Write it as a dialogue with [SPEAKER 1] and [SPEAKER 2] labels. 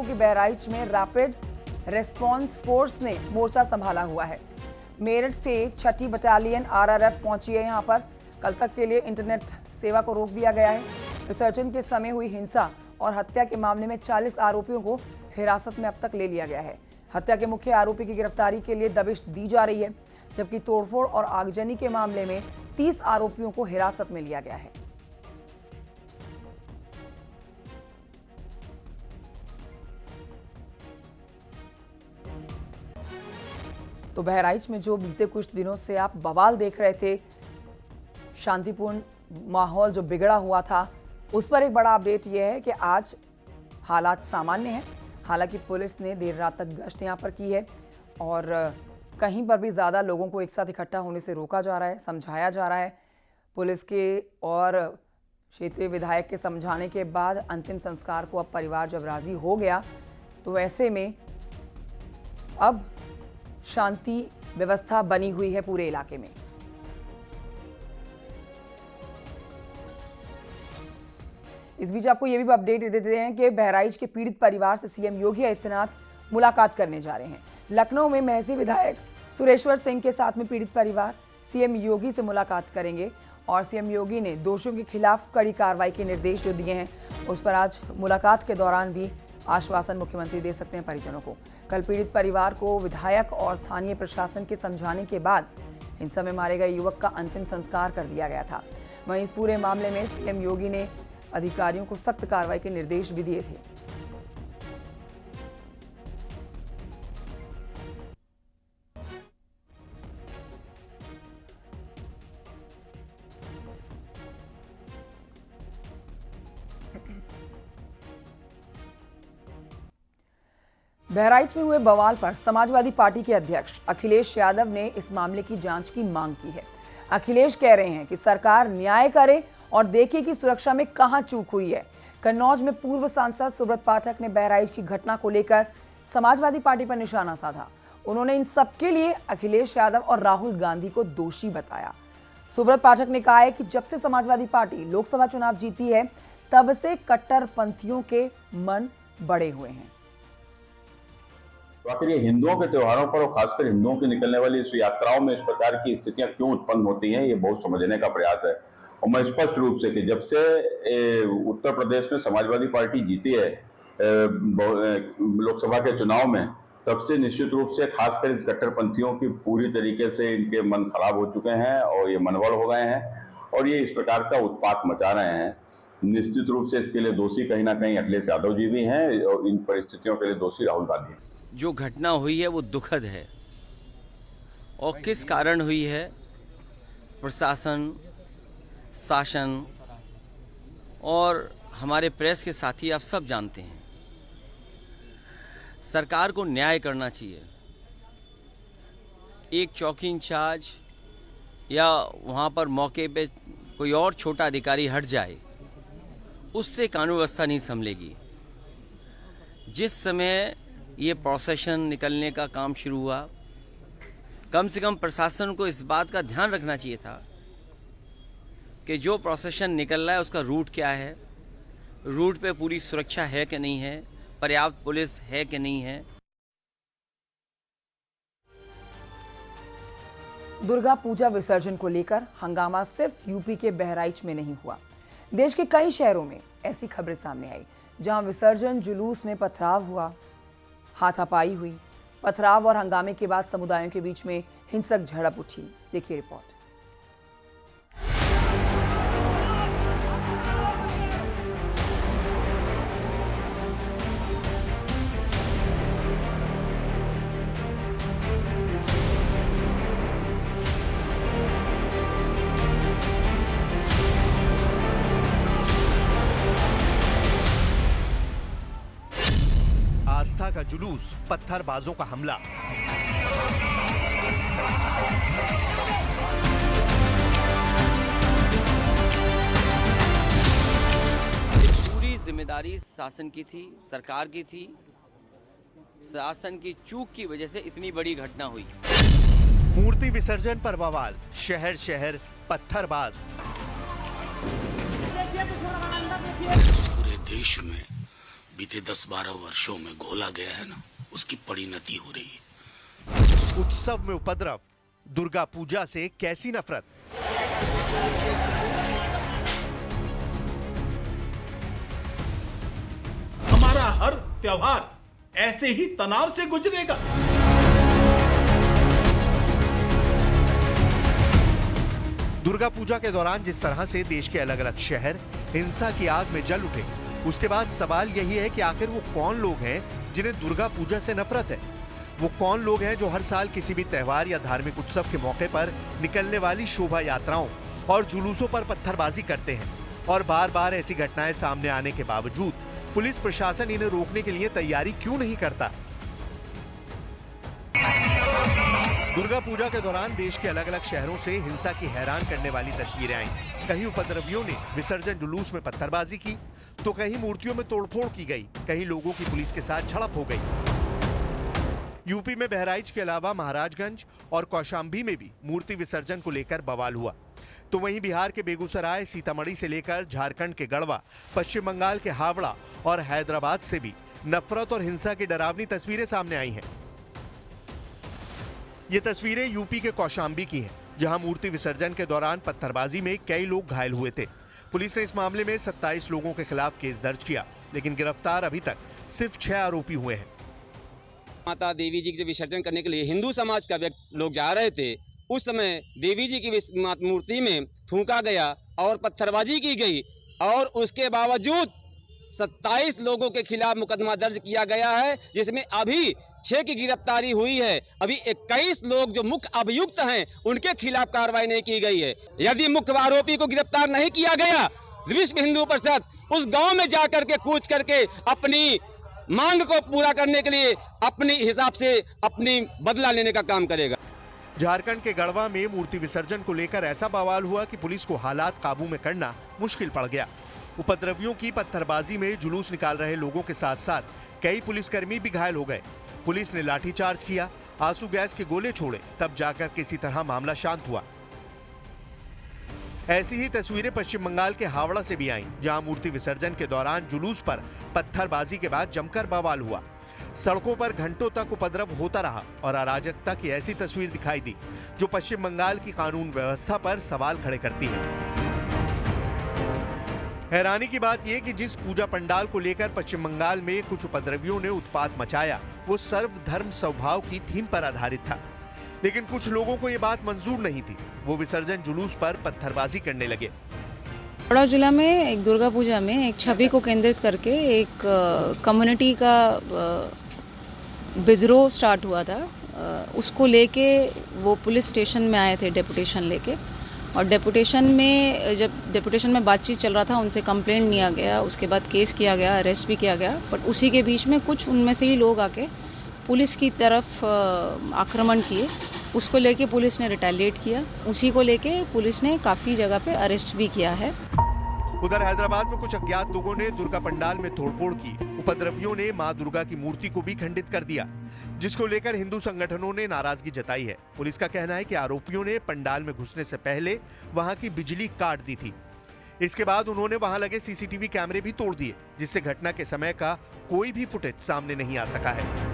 [SPEAKER 1] कि बहराइच में rapid response force ने मोर्चा संभाला हुआ है। मेरठ से 6ठी बटालियन आरआरएफ पहुंची है। यहां पर कल तक के लिए इंटरनेट सेवा को रोक दिया गया है। विसर्जन के समय हुई हिंसा और हत्या के मामले में 40 आरोपियों को हिरासत में अब तक ले लिया गया है। हत्या के मुख्य आरोपी की गिरफ्तारी के लिए दबिश दी जा रही है, जबकि तोड़फोड़ और आगजनी के मामले में 30 आरोपियों को हिरासत में लिया गया है। तो बहराइच में जो बीते कुछ दिनों से आप बवाल देख रहे थे, शांतिपूर्ण माहौल जो बिगड़ा हुआ था, उस पर एक बड़ा अपडेट यह है कि आज हालात सामान्य हैं। हालांकि पुलिस ने देर रात तक गश्त यहां पर की है और कहीं पर भी ज़्यादा लोगों को एक साथ इकट्ठा होने से रोका जा रहा है, समझाया जा रहा है। पुलिस के और क्षेत्रीय विधायक के समझाने के बाद अंतिम संस्कार को अब परिवार जब राजी हो गया, तो ऐसे में अब शांति व्यवस्था बनी हुई है पूरे इलाके में। इस बीच आपको यह भी अपडेट दे देते हैं कि बहराइच के पीड़ित परिवार से सीएम योगी आदित्यनाथ मुलाकात करने जा रहे हैं। लखनऊ में महसी विधायक सुरेश्वर सिंह के साथ में पीड़ित परिवार सीएम योगी से मुलाकात करेंगे और सीएम योगी ने दोषियों के खिलाफ कड़ी कार्रवाई के निर्देश जो दिए हैं, उस पर आज मुलाकात के दौरान भी आश्वासन मुख्यमंत्री दे सकते हैं परिजनों को। कल पीड़ित परिवार को विधायक और स्थानीय प्रशासन के समझाने के बाद हिंसा में मारे गए युवक का अंतिम संस्कार कर दिया गया था। वहीं इस पूरे मामले में सीएम योगी ने अधिकारियों को सख्त कार्रवाई के निर्देश भी दिए थे। बहराइच में हुए बवाल पर समाजवादी पार्टी के अध्यक्ष अखिलेश यादव ने इस मामले की जांच की मांग की है। अखिलेश कह रहे हैं कि सरकार न्याय करे और देखे कि सुरक्षा में कहां चूक हुई है। कन्नौज में पूर्व सांसद सुब्रत पाठक ने बहराइच की घटना को लेकर समाजवादी पार्टी पर निशाना साधा। उन्होंने इन सबके लिए अखिलेश यादव और राहुल गांधी को दोषी बताया। सुब्रत पाठक ने कहा है कि जब से समाजवादी पार्टी लोकसभा चुनाव जीती है, तब से कट्टरपंथियों के मन बड़े हुए हैं।
[SPEAKER 2] आखिर ये हिंदुओं के त्योहारों पर और खासकर हिंदुओं की निकलने वाली इस यात्राओं में इस प्रकार की स्थितियां क्यों उत्पन्न होती हैं, ये बहुत समझने का प्रयास है। और मैं स्पष्ट रूप से कि जब से उत्तर प्रदेश में समाजवादी पार्टी जीती है लोकसभा के चुनाव में, तब से निश्चित रूप से खासकर इस कट्टरपंथियों की पूरी तरीके से इनके मन खराब हो चुके हैं और ये मनवड़ हो गए हैं और ये इस प्रकार का उत्पात मचा रहे हैं। निश्चित रूप से इसके लिए दोषी कहीं ना कहीं अखिलेश यादव जी भी हैं और इन परिस्थितियों के लिए दोषी राहुल गांधी।
[SPEAKER 3] जो घटना हुई है वो दुखद है और किस कारण हुई है, प्रशासन, शासन और हमारे प्रेस के साथी आप सब जानते हैं। सरकार को न्याय करना चाहिए। एक चौकी इंचार्ज या वहाँ पर मौके पे कोई और छोटा अधिकारी हट जाए, उससे कानून व्यवस्था नहीं संभलेगी। जिस समय ये प्रोसेशन निकलने का काम शुरू हुआ, कम से कम प्रशासन को इस बात का ध्यान रखना चाहिए था कि जो प्रोसेशन निकल रहा है उसका रूट क्या है, रूट पे पूरी सुरक्षा है कि नहीं है, पर्याप्त पुलिस है कि नहीं है।
[SPEAKER 1] दुर्गा पूजा विसर्जन को लेकर हंगामा सिर्फ यूपी के बहराइच में नहीं हुआ। देश के कई शहरों में ऐसी खबरें सामने आई जहां विसर्जन जुलूस में पथराव हुआ, हाथापाई हुई। पथराव और हंगामे के बाद समुदायों के बीच में हिंसक झड़प उठी। देखिए रिपोर्ट।
[SPEAKER 4] आस्था का जुलूस, पत्थरबाजों का हमला।
[SPEAKER 3] पूरी जिम्मेदारी शासन की थी, सरकार की थी। शासन की चूक की वजह से इतनी बड़ी घटना हुई।
[SPEAKER 4] मूर्ति विसर्जन पर बवाल, शहर शहर पत्थरबाज।
[SPEAKER 5] पूरे देश में बीते 10-12 वर्षों में घोला गया है ना, उसकी परिणति हो रही है।
[SPEAKER 4] उत्सव में उपद्रव, दुर्गा पूजा से कैसी नफरत।
[SPEAKER 6] हमारा हर त्योहार ऐसे ही तनाव से गुजरेगा।
[SPEAKER 4] दुर्गा पूजा के दौरान जिस तरह से देश के अलग अलग शहर हिंसा की आग में जल उठे, उसके बाद सवाल यही है कि आखिर वो कौन लोग हैं जिन्हें दुर्गा पूजा से नफरत है। वो कौन लोग हैं जो हर साल किसी भी त्योहार या धार्मिक उत्सव के मौके पर निकलने वाली शोभा यात्राओं और जुलूसों पर पत्थरबाजी करते हैं, और बार बार ऐसी घटनाएं सामने आने के बावजूद पुलिस प्रशासन इन्हें रोकने के लिए तैयारी क्यों नहीं करता। दुर्गा पूजा के दौरान देश के अलग अलग शहरों से हिंसा की हैरान करने वाली तस्वीरें आई। कहीं उपद्रवियों ने विसर्जन जुलूस में पत्थरबाजी की, तो कहीं मूर्तियों में तोड़फोड़ की गई, कहीं लोगों की पुलिस के साथ झड़प हो गई। यूपी में बहराइच के अलावा महाराजगंज और कौशाम्बी में भी मूर्ति विसर्जन को लेकर बवाल हुआ। तो वहीं बिहार के बेगूसराय, सीतामढ़ी से लेकर झारखंड के गढ़वा, पश्चिम बंगाल के हावड़ा और हैदराबाद से भी नफरत और हिंसा की डरावनी तस्वीरें सामने आई हैं। ये तस्वीरें यूपी के कौशाम्बी की हैं, जहां मूर्ति विसर्जन के दौरान पत्थरबाजी में कई लोग घायल हुए थे। पुलिस ने इस मामले में 27 लोगों के खिलाफ केस दर्ज किया, लेकिन गिरफ्तार अभी तक सिर्फ 6 आरोपी हुए हैं।
[SPEAKER 7] माता देवी जी के विसर्जन करने के लिए हिंदू समाज का लोग जा रहे थे। उस समय देवी जी की मूर्ति में थूका गया और पत्थरबाजी की गई, और उसके बावजूद 27 लोगों के खिलाफ मुकदमा दर्ज किया गया है, जिसमें अभी 6 की गिरफ्तारी हुई है। अभी 21 लोग जो मुख्य अभियुक्त हैं उनके खिलाफ कार्रवाई नहीं की गई है। यदि मुख्य आरोपी को गिरफ्तार नहीं किया गया, विश्व हिंदू परिषद उस गांव में जाकर के कूच करके अपनी मांग को पूरा करने के लिए अपनी हिसाब से अपनी बदला लेने का काम करेगा।
[SPEAKER 4] झारखंड के गढ़वा में मूर्ति विसर्जन को लेकर ऐसा बवाल हुआ कि पुलिस को हालात काबू में करना मुश्किल पड़ गया। उपद्रवियों की पत्थरबाजी में जुलूस निकाल रहे लोगों के साथ साथ कई पुलिसकर्मी भी घायल हो गए। पुलिस ने लाठीचार्ज किया, आंसू गैस के गोले छोड़े, तब जाकर किसी तरह मामला शांत हुआ। ऐसी ही तस्वीरें पश्चिम बंगाल के हावड़ा से भी आईं, जहां मूर्ति विसर्जन के दौरान जुलूस पर पत्थरबाजी के बाद जमकर बवाल हुआ। सड़कों पर घंटों तक उपद्रव होता रहा और अराजकता की ऐसी तस्वीर दिखाई दी जो पश्चिम बंगाल की कानून व्यवस्था पर सवाल खड़े करती है। हैरानी की बात यह कि जिस पूजा पंडाल को लेकर पश्चिम बंगाल में कुछ उपद्रवियों ने उत्पात मचाया, वो सर्वधर्म स्वभाव की थीम पर आधारित था, लेकिन कुछ लोगों को ये बात मंजूर नहीं थी। वो विसर्जन जुलूस पर पत्थरबाजी करने लगे।
[SPEAKER 8] हावड़ा जिला में एक दुर्गा पूजा में एक छवि को केंद्रित करके एक कम्युनिटी का विद्रोह स्टार्ट हुआ था। उसको लेके वो पुलिस स्टेशन में आए थे डेपुटेशन लेके, और डेपुटेशन में बातचीत चल रहा था, उनसे कंप्लेंट लिया गया, उसके बाद केस किया गया, अरेस्ट भी किया गया। बट उसी के बीच में कुछ उनमें से ही लोग आके पुलिस की तरफ आक्रमण किए। उसको लेके पुलिस ने रिटेलिएट किया, उसी को लेके पुलिस ने काफ़ी जगह पे अरेस्ट भी किया है।
[SPEAKER 4] उधर हैदराबाद में कुछ अज्ञात लोगों ने दुर्गा पंडाल में तोड़फोड़ की। उपद्रवियों ने मां दुर्गा की मूर्ति को भी खंडित कर दिया, जिसको लेकर हिंदू संगठनों ने नाराजगी जताई है। पुलिस का कहना है कि आरोपियों ने पंडाल में घुसने से पहले वहां की बिजली काट दी थी। इसके बाद उन्होंने वहां लगे सीसीटीवी कैमरे भी तोड़ दिए, जिससे घटना के समय का कोई भी फुटेज सामने नहीं आ सका है।